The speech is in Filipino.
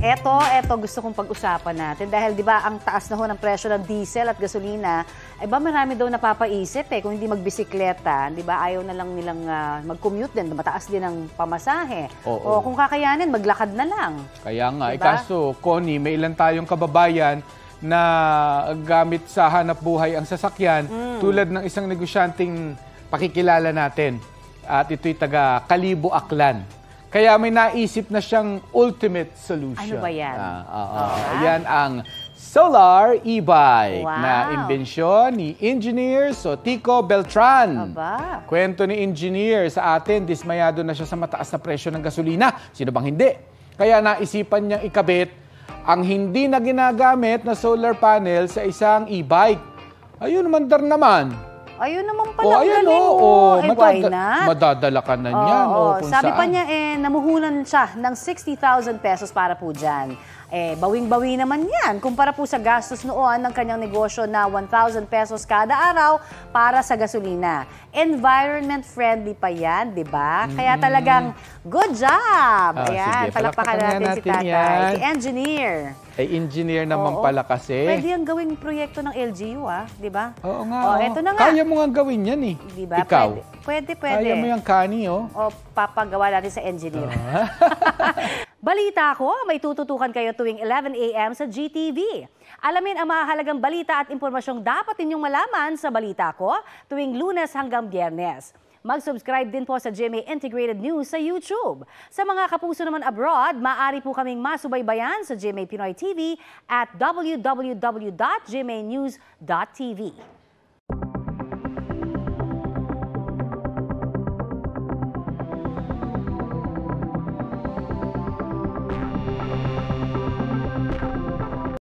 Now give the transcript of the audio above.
Eto gusto kong pag-usapan natin dahil 'di ba ang taas na ho ng presyo ng diesel at gasolina, marami daw napapaisip kung hindi magbisikleta, 'di ba? Ayaw na lang nilang mag-commute din, mataas din ang pamasahe. O kung kakayanin, maglakad na lang. Kaya nga, diba? Kaso, Connie, may ilan tayong kababayan na gamit sa hanap buhay ang sasakyan tulad ng isang negosyanteng pakikilala natin. At ito'y taga Kalibo, Aklan. Kaya may naisip na siyang ultimate solution. Ano ba yan? Yan ang solar e-bike na Wow. imbensyon ni Engineer Sotico Beltran. Aba. Kwento ni Engineer sa atin, dismayado na siya sa mataas na presyo ng gasolina. Sino bang hindi? Kaya naisipan niyang ikabit ang hindi na ginagamit na solar panel sa isang e-bike. Ayun, mandar naman. Ayun naman pala, galing why not? Madadala ka na niyan. Sabi pa niya, namuhunan siya ng 60,000 pesos para po dyan. Bawing-bawi naman yan. Kumpara po sa gastos noon ng kanyang negosyo na 1,000 pesos kada araw para sa gasolina. Environment friendly pa yan, di ba? Kaya talagang good job! Ayan, palakpakan natin si Tatay. Yan. Si Engineer. Engineer naman pala kasi. Pwede yung gawing proyekto ng LGU, di ba? Oo nga. Eto na nga. Kaya mo nga gawin yan eh. Diba? Ikaw. Pwede. Kaya mo yung kani, O papagawa natin sa Engineer. Balita ko, may tututukan kayo tuwing 11 a.m. sa GTV. Alamin ang mahalagang balita at impormasyong dapat ninyong malaman sa Balita Ko tuwing Lunes hanggang Biyernes. Mag-subscribe din po sa GMA Integrated News sa YouTube. Sa mga kapuso naman abroad, maaari po kaming masubaybayan sa GMA Pinoy TV at www.gmanews.tv.